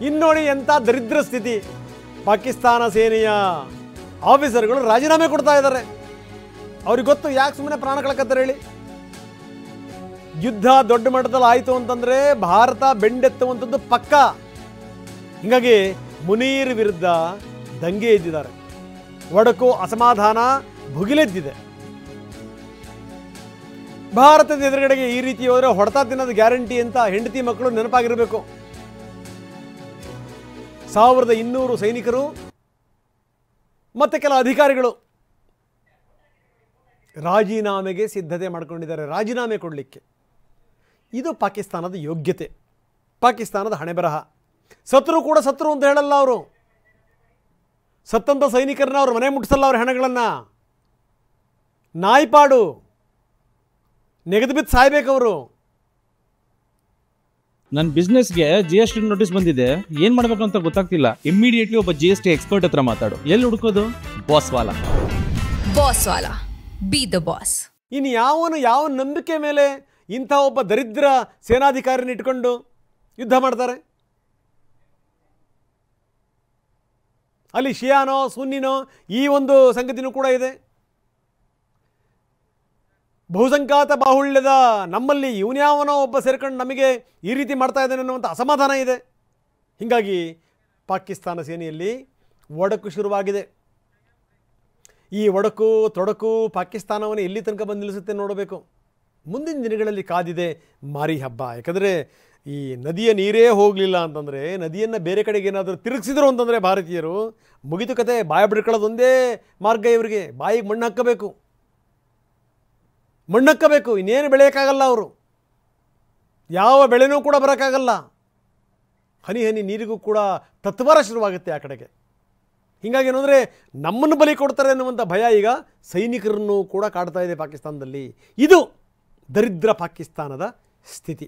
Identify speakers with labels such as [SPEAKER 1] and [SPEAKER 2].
[SPEAKER 1] ಇನ್ನೋಡಿ ಎಂಥ ದರಿದ್ರ ಸ್ಥಿತಿ. ಪಾಕಿಸ್ತಾನ ಸೇನೆಯ ಆಫೀಸರ್ಗಳು ರಾಜೀನಾಮೆ ಕೊಡ್ತಾ ಇದ್ದಾರೆ. ಅವ್ರಿಗೆ ಗೊತ್ತು ಯಾಕೆ ಸುಮ್ಮನೆ ಪ್ರಾಣ ಕಳ್ಕತ್ತಾರೆ ಹೇಳಿ. ಯುದ್ಧ ದೊಡ್ಡ ಮಟ್ಟದಲ್ಲಿ ಆಯಿತು ಅಂತಂದರೆ ಭಾರತ ಬೆಂಡೆತ್ತುವಂಥದ್ದು ಪಕ್ಕ. ಹೀಗಾಗಿ ಮುನೀರ್ ವಿರುದ್ಧ ದಂಗೆ ಎದ್ದಿದ್ದಾರೆ. ಒಡಕು ಅಸಮಾಧಾನ ಭುಗಿಲೆದ್ದಿದೆ. ಭಾರತದ ಎದುರುಗಡೆಗೆ ಈ ರೀತಿ ಹೋದರೆ ಹೊಡೆತ ತಿನ್ನೋದು ಗ್ಯಾರಂಟಿ ಅಂತ ಹೆಂಡತಿ ಮಕ್ಕಳು ನೆನಪಾಗಿರಬೇಕು. 1200 ಸೈನಿಕರು ಮತ್ತು ಕೆಲ ಅಧಿಕಾರಿಗಳು ರಾಜೀನಾಮೆಗೆ ಸಿದ್ಧತೆ ಮಾಡಿಕೊಂಡಿದ್ದಾರೆ. ರಾಜೀನಾಮೆ ಕೊಡಲಿಕ್ಕೆ ಇದು ಪಾಕಿಸ್ತಾನದ ಯೋಗ್ಯತೆ, ಪಾಕಿಸ್ತಾನದ ಹಣೆಬರಹ. ಸತ್ರು ಕೂಡ ಸತ್ರು ಅಂತ ಹೇಳಲ್ಲ ಅವರು. ಸತ್ತಂಥ ಸೈನಿಕರನ್ನ ಅವ್ರ ಮನೆ ಮುಟ್ಟಿಸಲ್ಲ. ಅವ್ರ ಹೆಣಗಳನ್ನು ನಾಯಿಪಾಡು ನೆಗೆದು ಬಿದ್ದು ಸಾಯ್ಬೇಕವರು.
[SPEAKER 2] ನನ್ನ ಬಿಸ್ನೆಸ್ಗೆ GST ನೋಟಿಸ್ ಬಂದಿದೆ, ಏನ್ ಮಾಡ್ಬೇಕು ಅಂತ ಗೊತ್ತಾಗ್ತಿಲ್ಲ. ಇಮಿಡಿಯೇಟ್ಲಿ ಒಬ್ಬ GST ಎಕ್ಸ್ಪರ್ಟ್ ಹತ್ರ ಮಾತಾಡು. ಎಲ್ಲಿ ಹುಡುಕೋದು? ಬಾಸ್ ವಾಲಾ
[SPEAKER 3] ಬಿ ದ ಬಾಸ್.
[SPEAKER 1] ಇನ್ನು ಯಾವ ನಂಬಿಕೆ ಮೇಲೆ ಇಂಥ ಒಬ್ಬ ದರಿದ್ರ ಸೇನಾಧಿಕಾರಿನ ಇಟ್ಕೊಂಡು ಯುದ್ಧ ಮಾಡ್ತಾರೆ? ಅಲ್ಲಿ ಶಿಯಾನೋ ಸುನ್ನಿನೋ ಈ ಒಂದು ಸಂಗತಿನೂ ಕೂಡ ಇದೆ. ಬಹುಸಂಖ್ಯಾತ ಬಾಹುಳ್ಯದ ನಮ್ಮಲ್ಲಿ ಇವನ್ಯಾವನೋ ಒಬ್ಬ ಸೇರ್ಕೊಂಡು ನಮಗೆ ಈ ರೀತಿ ಮಾಡ್ತಾ ಇದ್ದಾನೆ ಅನ್ನುವಂಥ ಅಸಮಾಧಾನ ಇದೆ. ಹೀಗಾಗಿ ಪಾಕಿಸ್ತಾನ ಸೇನೆಯಲ್ಲಿ ಒಡಕು ಶುರುವಾಗಿದೆ. ಈ ಒಡಕು ತೊಡಕು ಪಾಕಿಸ್ತಾನವನ್ನು ಎಲ್ಲಿ ತನಕ ಬಂದು ನಿಲ್ಲಿಸುತ್ತೆ ನೋಡಬೇಕು. ಮುಂದಿನ ದಿನಗಳಲ್ಲಿ ಕಾದಿದೆ ಮಾರಿ ಹಬ್ಬ. ಯಾಕಂದರೆ ಈ ನದಿಯ ನೀರೇ ಹೋಗಲಿಲ್ಲ ಅಂತಂದರೆ, ನದಿಯನ್ನು ಬೇರೆ ಕಡೆಗೆ ಏನಾದರೂ ತಿರುಗಿಸಿದ್ರು ಅಂತಂದರೆ ಭಾರತೀಯರು ಮುಗಿದು ಕತೆ. ಬಾಯಿ ಬಿಡ್ಕೊಳ್ಳೋದೊಂದೇ ಮಾರ್ಗ ಇವರಿಗೆ. ಬಾಯಿಗೆ ಮಣ್ಣು ಹಾಕಬೇಕು, ಇನ್ನೇನು ಬೆಳೆಯೋಕ್ಕಾಗಲ್ಲ. ಅವರು ಯಾವ ಬೆಳೆನೂ ಕೂಡ ಬರೋಕ್ಕಾಗಲ್ಲ. ಹನಿ ಹನಿ ನೀರಿಗೂ ಕೂಡ ತತ್ವಾರ ಶುರುವಾಗುತ್ತೆ ಆ ಕಡೆಗೆ. ಹೀಗಾಗಿ ಏನಂದರೆ ನಮ್ಮನ್ನು ಬಲಿ ಕೊಡ್ತಾರೆ ಅನ್ನುವಂಥ ಭಯ ಈಗ ಸೈನಿಕರನ್ನು ಕೂಡ ಕಾಡ್ತಾ ಇದೆ ಪಾಕಿಸ್ತಾನದಲ್ಲಿ. ಇದು ದರಿದ್ರ ಪಾಕಿಸ್ತಾನದ ಸ್ಥಿತಿ.